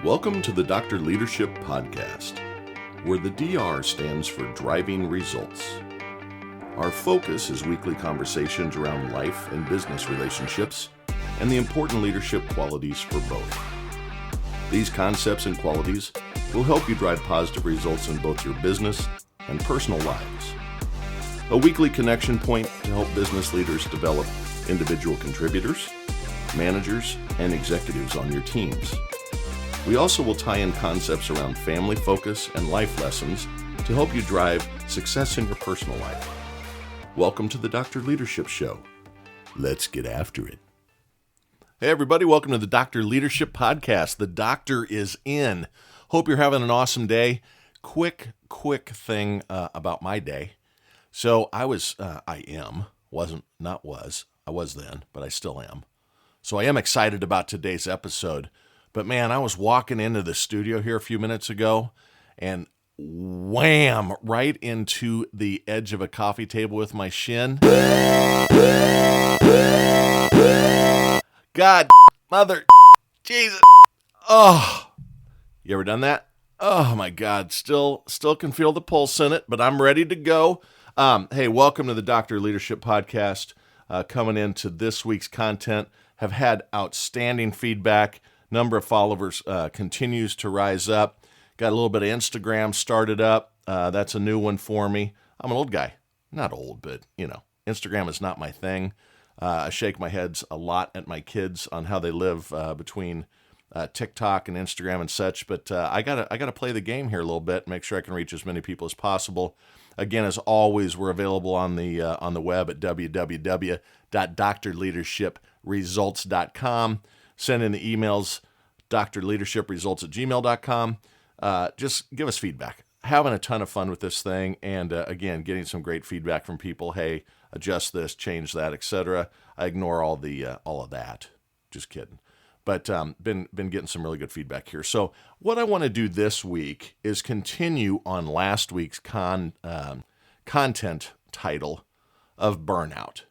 Welcome to the Dr. Leadership Podcast, where the DR stands for Driving Results. Our focus is weekly conversations around life and business relationships and the important leadership qualities for both. These concepts and qualities will help you drive positive results in both your business and personal lives. A weekly connection point to help business leaders develop individual contributors, managers, and executives on your teams. We also will tie in concepts around family focus and life lessons to help you drive success in your personal life. Welcome to the Dr. Leadership Show. Let's get after it. Hey everybody, welcome to the Dr. Leadership Podcast. The doctor is in. Hope you're having an awesome day. Quick thing about my day. So I was then, but I still am. So I am excited about today's episode. But man, I was walking into the studio here a few minutes ago and wham, right into the edge of a coffee table with my shin. God, mother, Jesus. Oh, you ever done that? Oh my God, still can feel the pulse in it, but I'm ready to go. Hey, welcome to the Dr. Leadership Podcast. Coming into this week's content, have had outstanding feedback. Number of followers continues to rise up. Got a little bit of Instagram started up. That's a new one for me. I'm an old guy. Not old, but, Instagram is not my thing. I shake my heads a lot at my kids on how they live between TikTok and Instagram and such. But I gotta play the game here a little bit, make sure I can reach as many people as possible. Again, as always, we're available on the web at www.drleadershipresults.com. Send in the emails, drleadershipresults@gmail.com. Just give us feedback. Having a ton of fun with this thing, and again, getting some great feedback from people. Hey, adjust this, change that, etc. I ignore all of that. Just kidding. But been getting some really good feedback here. So what I want to do this week is continue on last week's content title of Burnout,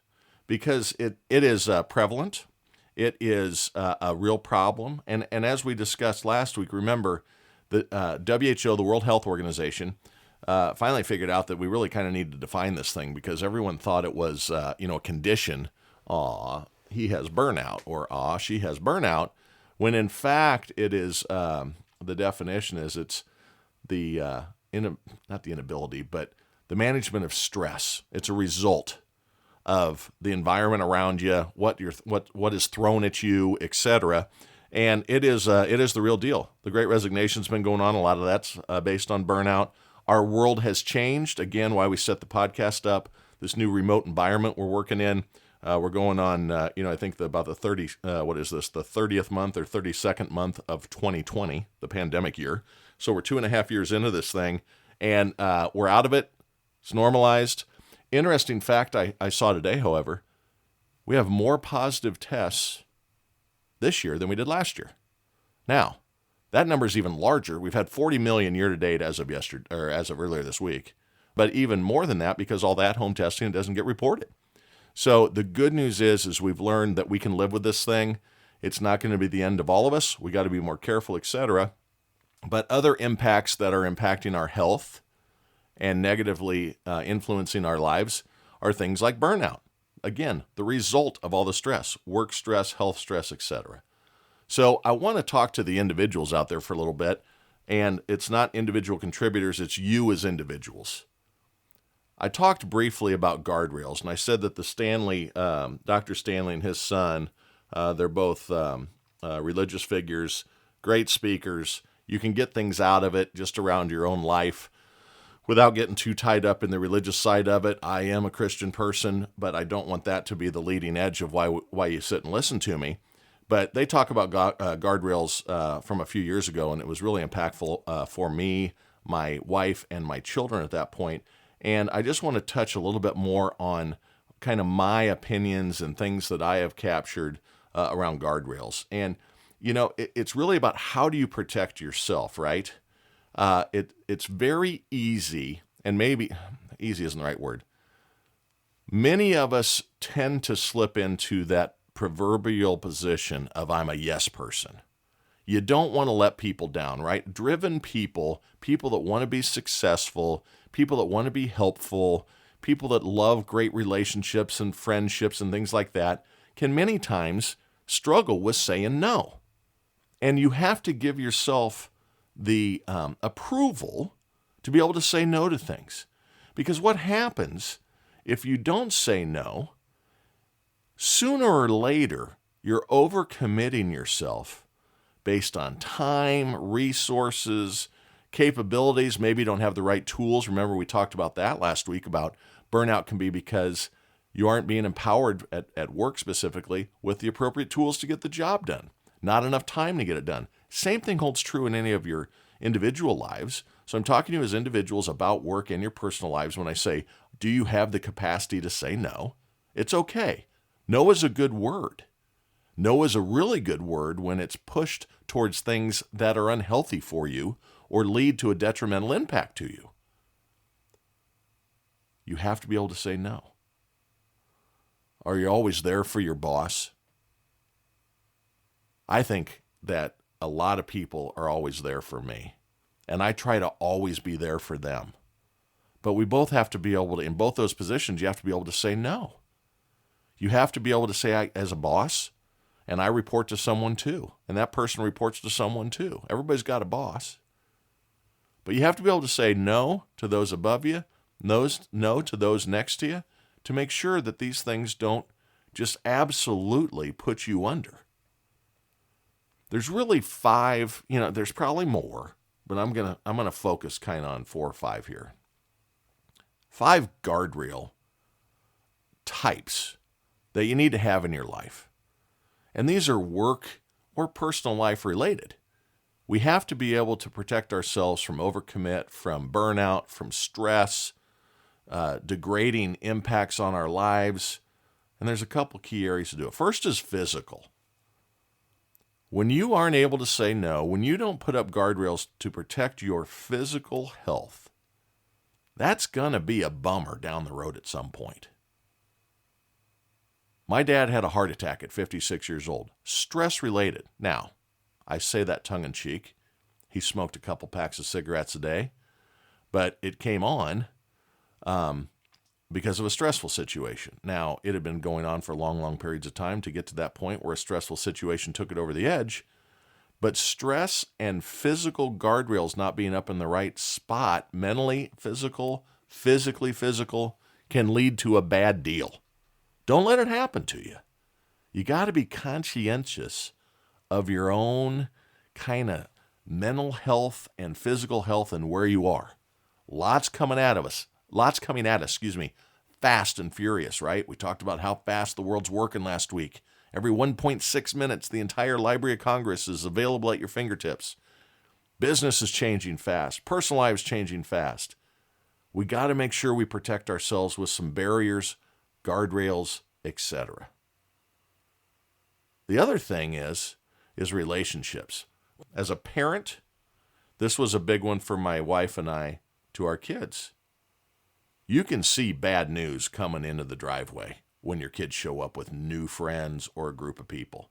because it is prevalent. It is a real problem. And as we discussed last week, remember the WHO, the World Health Organization, finally figured out that we really kind of need to define this thing, because everyone thought it was, a condition. Aw, he has burnout, or aw, she has burnout, when in fact it is, the definition is it's the, not the inability, but the management of stress. It's a result of the environment around you, what is thrown at you, etc. And it is the real deal. The Great Resignation's been going on. A lot of that's based on burnout. Our world has changed. Again, why we set the podcast up. This new remote environment we're working in. We're going on, I think the 30th month or 32nd month of 2020, the pandemic year. So we're 2.5 years into this thing, and we're out of it. It's normalized. Interesting fact I saw today, however, we have more positive tests this year than we did last year. Now, that number is even larger. We've had 40 million year to date as of earlier this week, but even more than that, because all that home testing doesn't get reported. So the good news is we've learned that we can live with this thing. It's not going to be the end of all of us. We got to be more careful, etc. But other impacts that are impacting our health and negatively influencing our lives are things like burnout. Again, the result of all the stress, work stress, health stress, etc. So I want to talk to the individuals out there for a little bit, and it's not individual contributors, it's you as individuals. I talked briefly about guardrails, and I said that Dr. Stanley and his son, they're both religious figures, great speakers. You can get things out of it just around your own life without getting too tied up in the religious side of it. I am a Christian person, but I don't want that to be the leading edge of why you sit and listen to me. But they talk about guardrails from a few years ago, and it was really impactful for me, my wife, and my children at that point. And I just want to touch a little bit more on kind of my opinions and things that I have captured around guardrails. And, it's really about how do you protect yourself, right? It's very easy, and maybe easy isn't the right word. Many of us tend to slip into that proverbial position of I'm a yes person. You don't want to let people down, right? Driven people, people that want to be successful, people that want to be helpful, people that love great relationships and friendships and things like that, can many times struggle with saying no. And you have to give yourself the approval to be able to say no to things. Because what happens if you don't say no, sooner or later, you're overcommitting yourself based on time, resources, capabilities. Maybe you don't have the right tools. Remember, we talked about that last week about burnout can be because you aren't being empowered at work specifically with the appropriate tools to get the job done. Not enough time to get it done. Same thing holds true in any of your individual lives. So I'm talking to you as individuals about work and your personal lives when I say, do you have the capacity to say no? It's okay. No is a good word. No is a really good word when it's pushed towards things that are unhealthy for you or lead to a detrimental impact to you. You have to be able to say no. Are you always there for your boss? I think that a lot of people are always there for me, and I try to always be there for them. But we both have to be able to, in both those positions, you have to be able to say no. You have to be able to say, as a boss, and I report to someone too, and that person reports to someone too. Everybody's got a boss. But you have to be able to say no to those above you, no to those next to you, to make sure that these things don't just absolutely put you under. There's really 5, there's probably more, but I'm gonna focus kind of on 4 or 5 here. 5 guardrail types that you need to have in your life. And these are work or personal life related. We have to be able to protect ourselves from overcommit, from burnout, from stress, degrading impacts on our lives. And there's a couple key areas to do it. First is physical. When you aren't able to say no, when you don't put up guardrails to protect your physical health, that's going to be a bummer down the road at some point. My dad had a heart attack at 56 years old, stress related. Now, I say that tongue in cheek. He smoked a couple packs of cigarettes a day, but it came on because of a stressful situation. Now, it had been going on for long, long periods of time to get to that point where a stressful situation took it over the edge. But stress and physical guardrails not being up in the right spot, mentally physical, physically physical, can lead to a bad deal. Don't let it happen to you. You got to be conscientious of your own kind of mental health and physical health and where you are. Lots coming at us, fast and furious, right? We talked about how fast the world's working last week. Every 1.6 minutes, the entire Library of Congress is available at your fingertips. Business is changing fast. Personal lives changing fast. We got to make sure we protect ourselves with some barriers, guardrails, etc. The other thing is relationships. As a parent, this was a big one for my wife and I to our kids. You can see bad news coming into the driveway when your kids show up with new friends or a group of people.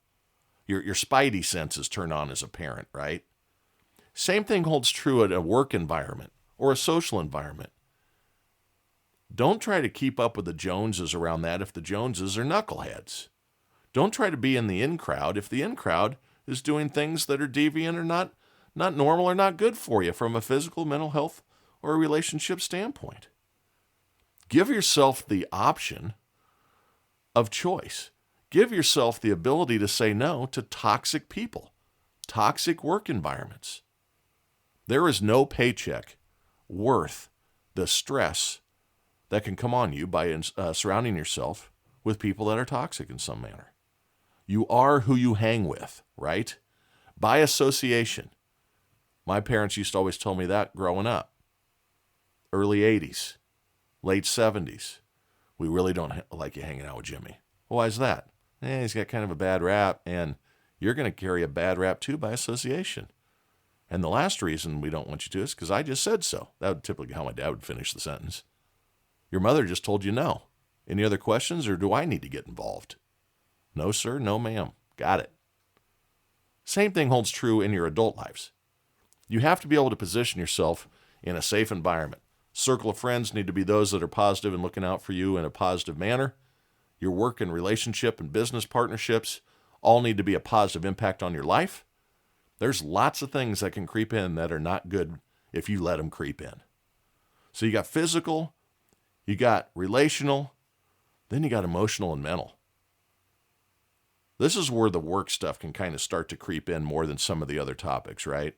Your spidey senses turn on as a parent, right? Same thing holds true at a work environment or a social environment. Don't try to keep up with the Joneses around that if the Joneses are knuckleheads. Don't try to be in the in crowd if the in crowd is doing things that are deviant or not normal or not good for you from a physical, mental health, or a relationship standpoint. Give yourself the option of choice. Give yourself the ability to say no to toxic people, toxic work environments. There is no paycheck worth the stress that can come on you by surrounding yourself with people that are toxic in some manner. You are who you hang with, right? By association. My parents used to always tell me that growing up. Early 80s, late 70s. We really don't like you hanging out with Jimmy. Why is that? He's got kind of a bad rap, and you're going to carry a bad rap too by association. And the last reason we don't want you to is because I just said so. That would typically how my dad would finish the sentence. Your mother just told you no. Any other questions, or do I need to get involved? No, sir. No, ma'am. Got it. Same thing holds true in your adult lives. You have to be able to position yourself in a safe environment. Circle of friends need to be those that are positive and looking out for you in a positive manner. Your work and relationship and business partnerships all need to be a positive impact on your life. There's lots of things that can creep in that are not good if you let them creep in. So you got physical, you got relational, then you got emotional and mental. This is where the work stuff can kind of start to creep in more than some of the other topics, right?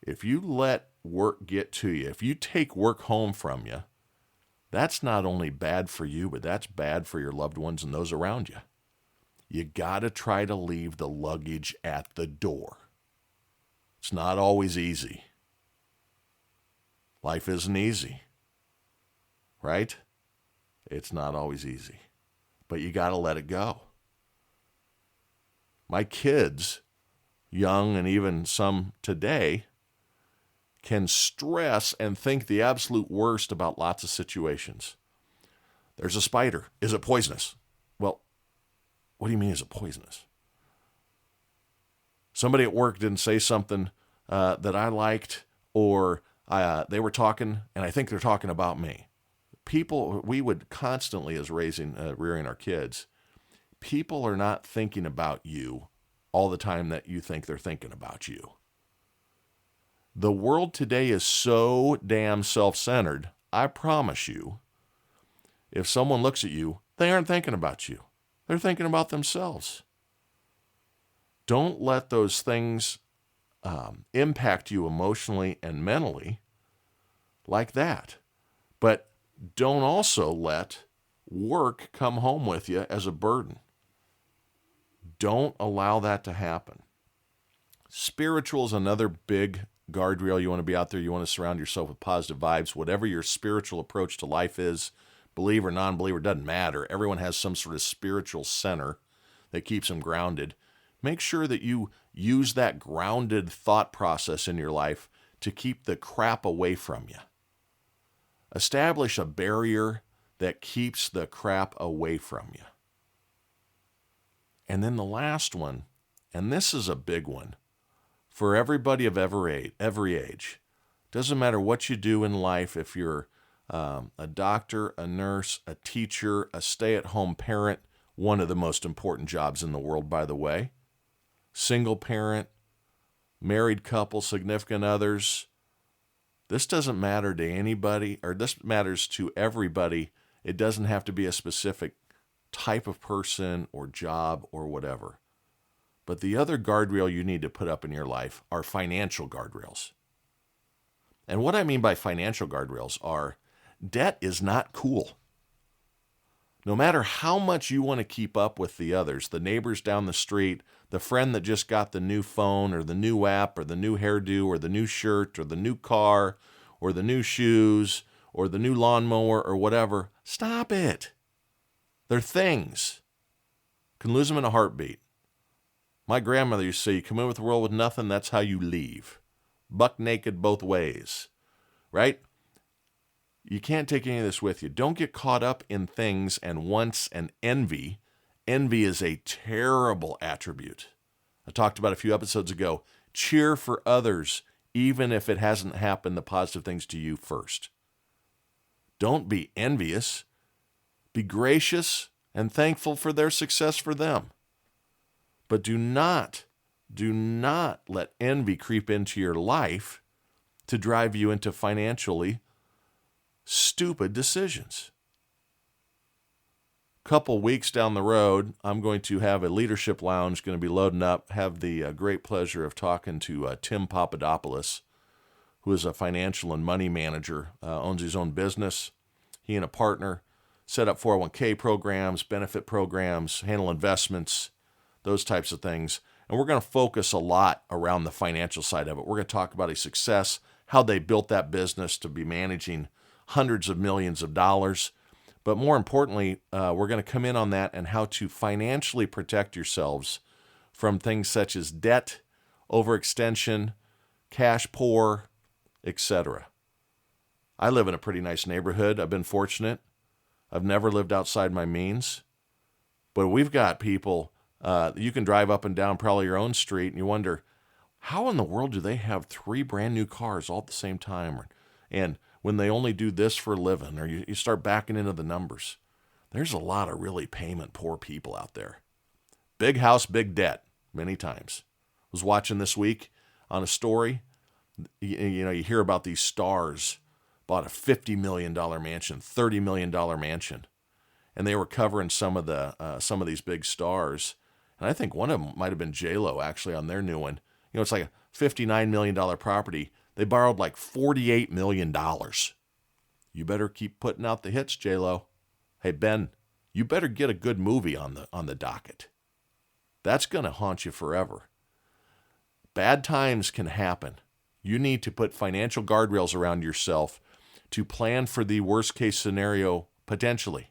If you let work get to you, if you take work home from you, that's not only bad for you, but that's bad for your loved ones and those around you. You got to try to leave the luggage at the door. It's not always easy. Life isn't easy, right? It's not always easy, but you got to let it go. My kids, young and even some today, can stress and think the absolute worst about lots of situations. There's a spider. Is it poisonous? Well, what do you mean is it poisonous? Somebody at work didn't say something that I liked, or they were talking, and I think they're talking about me. People, we would constantly, as rearing our kids, people are not thinking about you all the time that you think they're thinking about you. The world today is so damn self-centered, I promise you, if someone looks at you, they aren't thinking about you. They're thinking about themselves. Don't let those things impact you emotionally and mentally like that. But don't also let work come home with you as a burden. Don't allow that to happen. Spiritual is another big guardrail. You want to be out there. You want to surround yourself with positive vibes. Whatever your spiritual approach to life is, believer, non-believer, doesn't matter. Everyone has some sort of spiritual center that keeps them grounded. Make sure that you use that grounded thought process in your life to keep the crap away from you. Establish a barrier that keeps the crap away from you. And then the last one, and this is a big one, for everybody of every age. Doesn't matter what you do in life, if you're a doctor, a nurse, a teacher, a stay-at-home parent, one of the most important jobs in the world, by the way. Single parent, married couple, significant others. This doesn't matter to anybody, or this matters to everybody. It doesn't have to be a specific type of person or job or whatever. But the other guardrail you need to put up in your life are financial guardrails. And what I mean by financial guardrails are, debt is not cool. No matter how much you want to keep up with the others, the neighbors down the street, the friend that just got the new phone or the new app or the new hairdo or the new shirt or the new car or the new shoes or the new lawnmower or whatever, stop it. They're things. Can lose them in a heartbeat. My grandmother used to say, you come in with the world with nothing, that's how you leave. Buck naked both ways, right? You can't take any of this with you. Don't get caught up in things and wants and envy. Envy is a terrible attribute. I talked about a few episodes ago. Cheer for others, even if it hasn't happened, the positive things to you first. Don't be envious. Be gracious and thankful for their success for them. But do not let envy creep into your life to drive you into financially stupid decisions. Couple weeks down the road, I'm going to have a leadership lounge, going to be loading up, have the great pleasure of talking to Tim Papadopoulos, who is a financial and money manager, owns his own business. He and a partner set up 401k programs, benefit programs, handle investments, those types of things. And we're going to focus a lot around the financial side of it. We're going to talk about his success, how they built that business to be managing hundreds of millions of dollars. But more importantly, we're going to come in on that and how to financially protect yourselves from things such as debt, overextension, cash poor, etc. I live in a pretty nice neighborhood. I've been fortunate. I've never lived outside my means. But we've got people You can drive up and down probably your own street and you wonder, how in the world do they have 3 brand new cars all at the same time? And when they only do this for a living, or you start backing into the numbers, there's a lot of really payment poor people out there. Big house, big debt, many times. I was watching this week on a story. You hear about these stars bought a $50 million mansion, $30 million mansion, and they were covering some of these big stars. And I think one of them might have been J-Lo actually on their new one. It's like a $59 million property. They borrowed like $48 million. You better keep putting out the hits, J-Lo. Hey, Ben, you better get a good movie on the docket. That's going to haunt you forever. Bad times can happen. You need to put financial guardrails around yourself to plan for the worst case scenario potentially.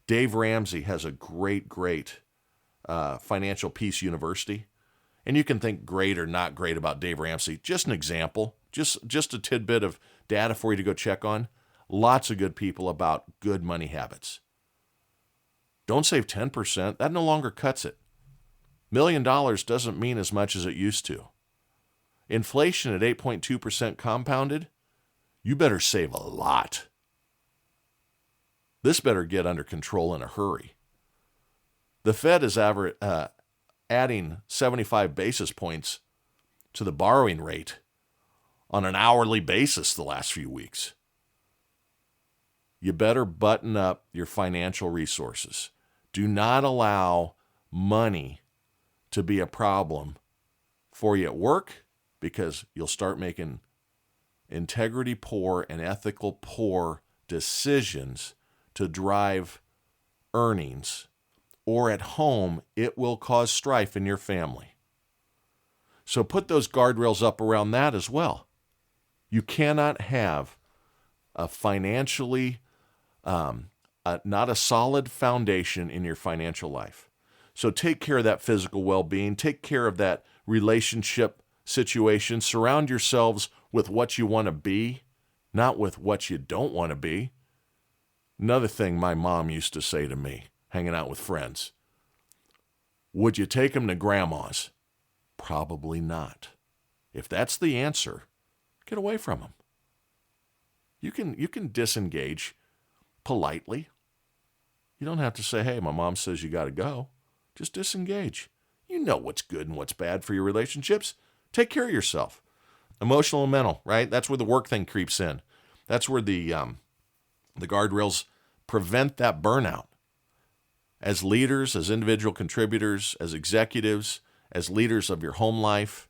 Dave Ramsey has a great financial peace university. And you can think great or not great about Dave Ramsey. Just an example, just a tidbit of data for you to go check on. Lots of good people about good money habits. Don't save 10%. That no longer cuts it. $1 million doesn't mean as much as it used to. Inflation at 8.2% compounded, you better save a lot. This better get under control in a hurry. The Fed is adding 75 basis points to the borrowing rate on an hourly basis the last few weeks. You better button up your financial resources. Do not allow money to be a problem for you at work, because you'll start making integrity poor and ethical poor decisions to drive earnings. Or at home, it will cause strife in your family. So put those guardrails up around that as well. You cannot have a financially, not a solid foundation in your financial life. So take care of that physical well-being. Take care of that relationship situation. Surround yourselves with what you want to be, not with what you don't want to be. Another thing my mom used to say to me, hanging out with friends. Would you take them to grandma's? Probably not. If that's the answer, get away from them. You can disengage politely. You don't have to say, hey, my mom says you got to go. Just disengage. You know what's good and what's bad for your relationships. Take care of yourself. Emotional and mental, right? That's where the work thing creeps in. That's where the guardrails prevent that burnout. As leaders, as individual contributors, as executives, as leaders of your home life,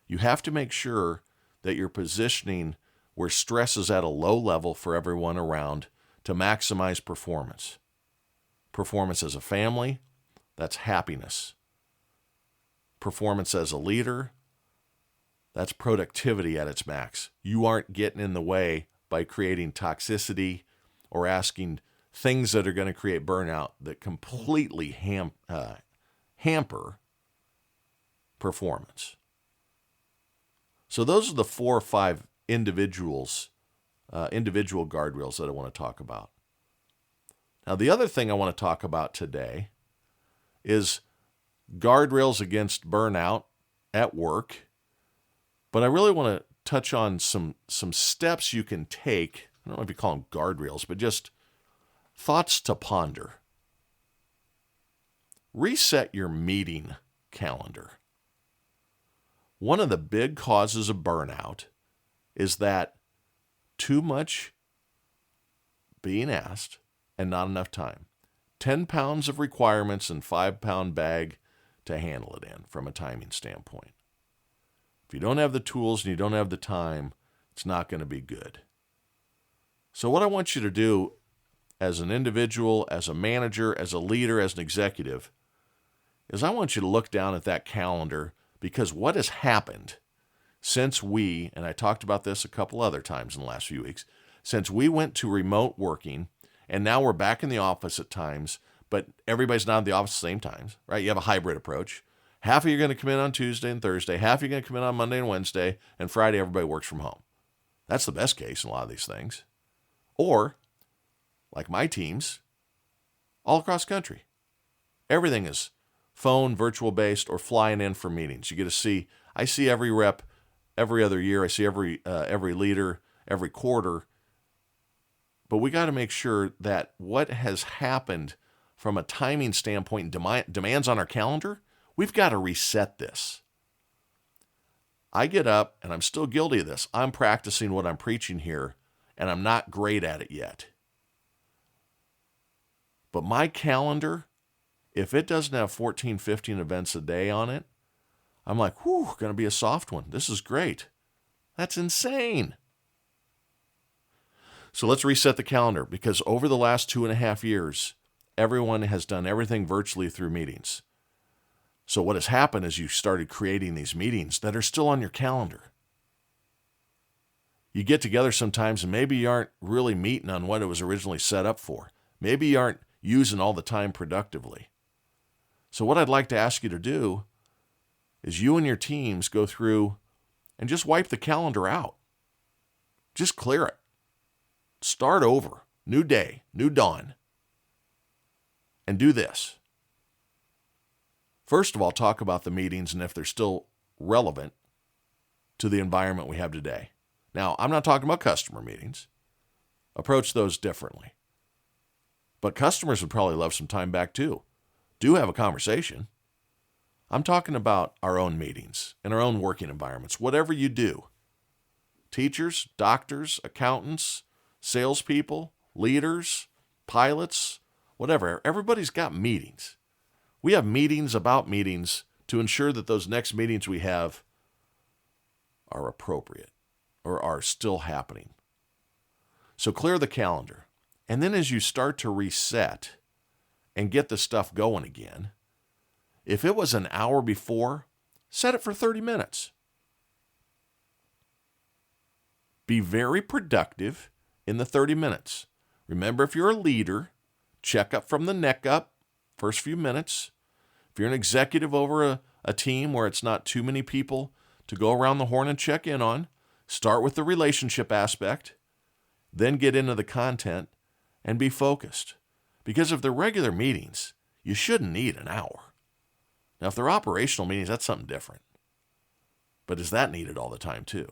you have to make sure that you're positioning where stress is at a low level for everyone around to maximize performance. Performance as a family, that's happiness. Performance as a leader, that's productivity at its max. You aren't getting in the way by creating toxicity or asking things that are going to create burnout that completely hamper performance. So those are the 4 or 5 individual guardrails that I want to talk about. Now, the other thing I want to talk about today is guardrails against burnout at work, but I really want to touch on some steps you can take. I don't know if you call them guardrails, but just thoughts to ponder. Reset your meeting calendar. One of the big causes of burnout is that too much being asked and not enough time. 10 pounds of requirements and 5-pound bag to handle it in from a timing standpoint. If you don't have the tools and you don't have the time, it's not going to be good. So what I want you to do as an individual, as a manager, as a leader, as an executive, is I want you to look down at that calendar, because what has happened since and I talked about this a couple other times in the last few weeks, since we went to remote working, and now we're back in the office at times, but everybody's not in the office at the same times, right? You have a hybrid approach. Half of you are going to come in on Tuesday and Thursday. Half of you are going to come in on Monday and Wednesday, and Friday everybody works from home. That's the best case in a lot of these things. Or, like my teams, all across the country. Everything is phone, virtual-based, or flying in for meetings. You get to see, I see every rep every other year. I see every leader every quarter. But we got to make sure that what has happened from a timing standpoint and demands on our calendar, we've got to reset this. I get up, and I'm still guilty of this. I'm practicing what I'm preaching here, and I'm not great at it yet. But my calendar, if it doesn't have 14, 15 events a day on it, I'm like, whew, going to be a soft one. This is great. That's insane. So let's reset the calendar, because over the last 2.5 years, everyone has done everything virtually through meetings. So what has happened is you started creating these meetings that are still on your calendar. You get together sometimes and maybe you aren't really meeting on what it was originally set up for. Maybe you aren't using all the time productively. So what I'd like to ask you to do is you and your teams go through and just wipe the calendar out. Just clear it. Start over. New day, new dawn. And do this. First of all, talk about the meetings and if they're still relevant to the environment we have today. Now, I'm not talking about customer meetings. Approach those differently. But customers would probably love some time back too. Do have a conversation. I'm talking about our own meetings and our own working environments, whatever you do. Teachers, doctors, accountants, salespeople, leaders, pilots, whatever. Everybody's got meetings. We have meetings about meetings to ensure that those next meetings we have are appropriate or are still happening. So clear the calendar. And then as you start to reset and get the stuff going again, if it was an hour before, set it for 30 minutes. Be very productive in the 30 minutes. Remember, if you're a leader, check up from the neck up, first few minutes. If you're an executive over a team where it's not too many people to go around the horn and check in on, start with the relationship aspect, then get into the content and be focused. Because if they're regular meetings, you shouldn't need an hour. Now, if they're operational meetings, that's something different. But is that needed all the time too?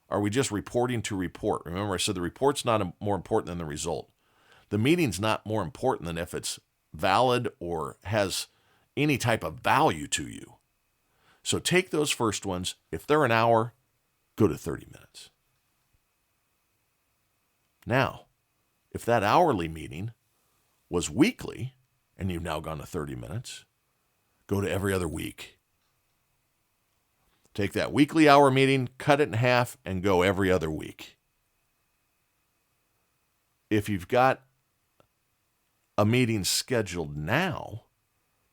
Are we just reporting to report? Remember, I said the report's not more important than the result. The meeting's not more important than if it's valid or has any type of value to you. So take those first ones. If they're an hour, go to 30 minutes. Now, if that hourly meeting was weekly and you've now gone to 30 minutes, go to every other week. Take that weekly hour meeting, cut it in half, and go every other week. If you've got a meeting scheduled now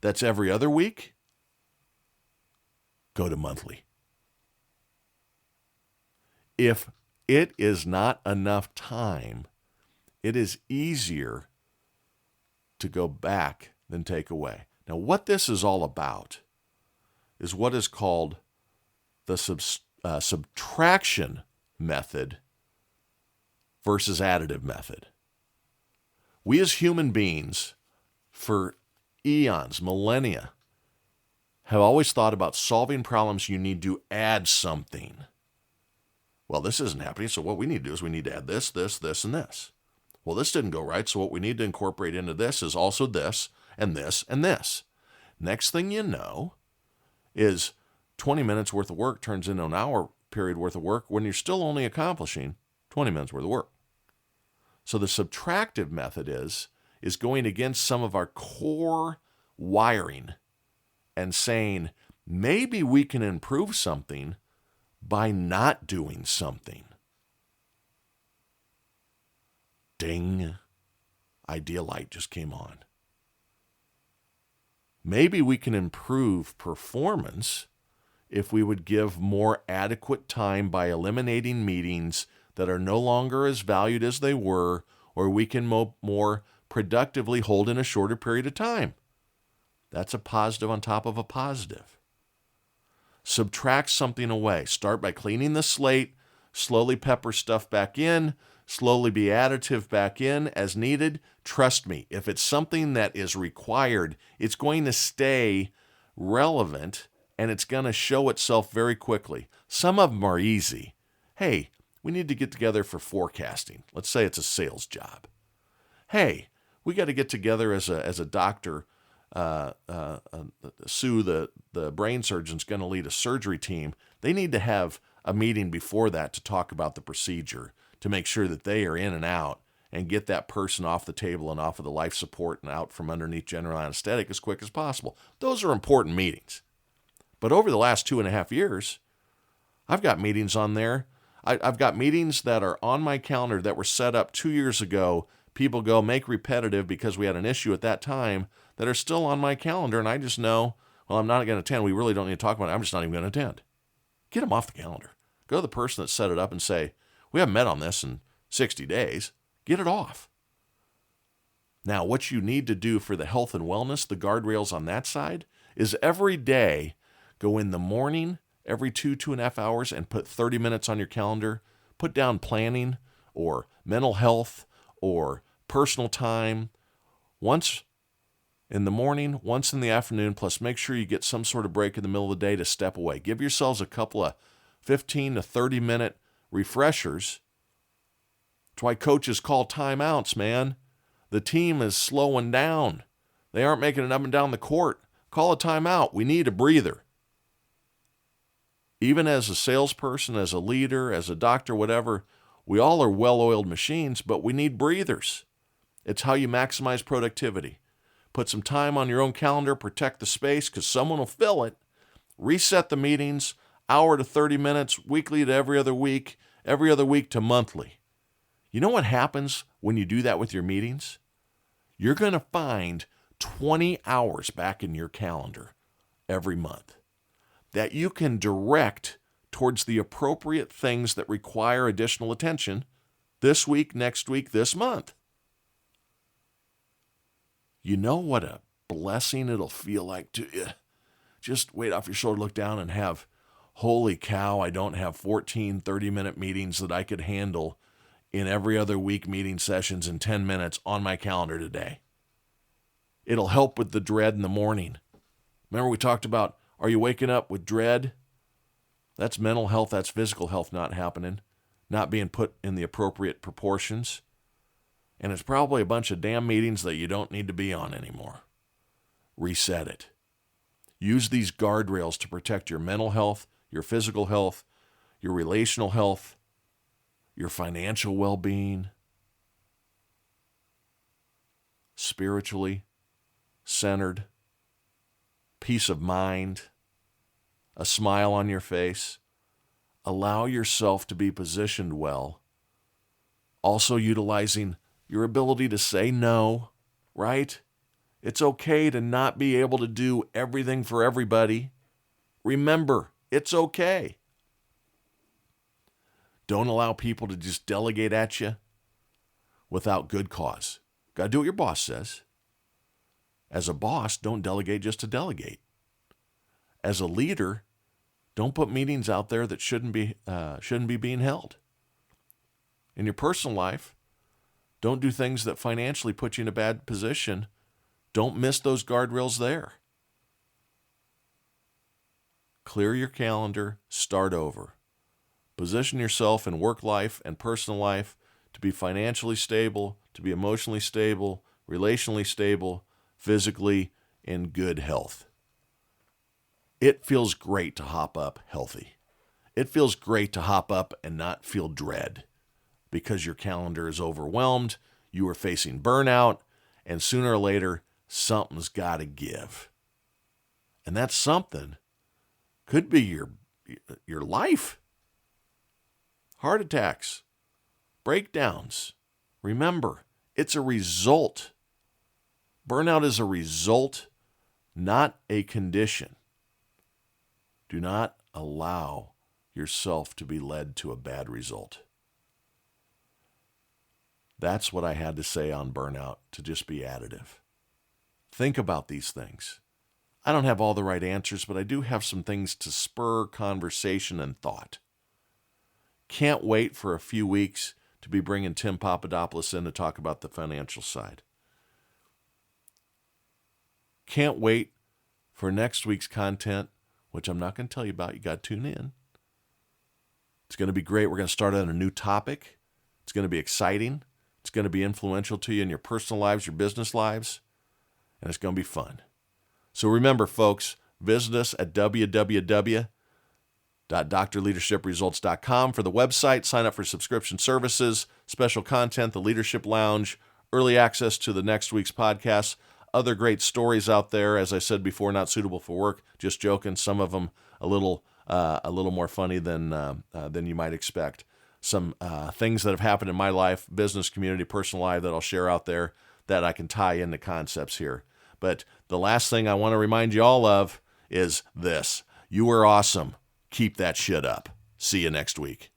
that's every other week, go to monthly. If it is not enough time, it is easier to go back than take away. Now, what this is all about is what is called the subtraction method versus additive method. We as human beings, for eons, millennia, have always thought about solving problems you need to add something. Well, this isn't happening, so what we need to do is we need to add this, this, this, and this. Well, this didn't go right, so what we need to incorporate into this is also this, and this, and this. Next thing you know is 20 minutes worth of work turns into an hour period worth of work when you're still only accomplishing 20 minutes worth of work. So the subtractive method is going against some of our core wiring and saying, maybe we can improve something by not doing something. Ding. Idea light just came on. Maybe we can improve performance if we would give more adequate time by eliminating meetings that are no longer as valued as they were, or we can more productively hold in a shorter period of time. That's a positive on top of a positive. Subtract something away. Start by cleaning the slate, slowly pepper stuff back in, slowly be additive back in as needed. Trust me, if it's something that is required, it's going to stay relevant and it's going to show itself very quickly. Some of them are easy. Hey, we need to get together for forecasting. Let's say it's a sales job. Hey, we got to get together as a doctor. Sue, the brain surgeon's going to lead a surgery team. They need to have a meeting before that to talk about the procedure, to make sure that they are in and out and get that person off the table and off of the life support and out from underneath general anesthetic as quick as possible. Those are important meetings. But over the last 2.5 years, I've got meetings on there. I've got meetings that are on my calendar that were set up 2 years ago. People go make repetitive because we had an issue at that time that are still on my calendar, and I just know, well, I'm not going to attend. We really don't need to talk about it. I'm just not even going to attend. Get them off the calendar. Go to the person that set it up and say, we haven't met on this in 60 days. Get it off. Now, what you need to do for the health and wellness, the guardrails on that side, is every day go in the morning, every 2.5 hours, and put 30 minutes on your calendar. Put down planning or mental health or personal time once in the morning, once in the afternoon, plus make sure you get some sort of break in the middle of the day to step away. Give yourselves a couple of 15 to 30 minute refreshers. That's why coaches call timeouts, man. The team is slowing down. They aren't making it up and down the court. Call a timeout. We need a breather. Even as a salesperson, as a leader, as a doctor, whatever, we all are well-oiled machines, but we need breathers. It's how you maximize productivity. Put some time on your own calendar, protect the space, because someone will fill it. Reset the meetings, hour to 30 minutes, weekly to every other week to monthly. You know what happens when you do that with your meetings? You're going to find 20 hours back in your calendar every month that you can direct towards the appropriate things that require additional attention this week, next week, this month. You know what a blessing it'll feel like to just wait off your shoulder, look down and have, holy cow, I don't have 14 30-minute meetings that I could handle in every other week meeting sessions in 10 minutes on my calendar today. It'll help with the dread in the morning. Remember we talked about, are you waking up with dread? That's mental health, that's physical health not happening, not being put in the appropriate proportions. And it's probably a bunch of damn meetings that you don't need to be on anymore. Reset it. Use these guardrails to protect your mental health, your physical health, your relational health, your financial well-being, spiritually centered, peace of mind, a smile on your face. Allow yourself to be positioned well. Also utilizing your ability to say no, right? It's okay to not be able to do everything for everybody. Remember, it's okay. Don't allow people to just delegate at you without good cause. Got to do what your boss says. As a boss, don't delegate just to delegate. As a leader, don't put meetings out there that shouldn't be being held. In your personal life, don't do things that financially put you in a bad position. Don't miss those guardrails there. Clear your calendar, start over. Position yourself in work life and personal life to be financially stable, to be emotionally stable, relationally stable, physically in good health. It feels great to hop up healthy. It feels great to hop up and not feel dread because your calendar is overwhelmed, you are facing burnout, and sooner or later, something's got to give. And that something could be your life. Heart attacks, breakdowns. Remember, it's a result. Burnout is a result, not a condition. Do not allow yourself to be led to a bad result. That's what I had to say on burnout, to just be additive. Think about these things. I don't have all the right answers, but I do have some things to spur conversation and thought. Can't wait for a few weeks to be bringing Tim Papadopoulos in to talk about the financial side. Can't wait for next week's content, which I'm not going to tell you about. You got to tune in. It's going to be great. We're going to start on a new topic. It's going to be exciting. It's going to be influential to you in your personal lives, your business lives, and it's going to be fun. So remember, folks, visit us at www.drleadership.results.com for the website. Sign up for subscription services, special content, the Leadership Lounge, early access to the next week's podcast, other great stories out there. As I said before, not suitable for work. Just joking. Some of them a little more funny than you might expect. Some things that have happened in my life, business, community, personal life that I'll share out there that I can tie into concepts here. But the last thing I want to remind you all of is this. You are awesome. Keep that shit up. See you next week.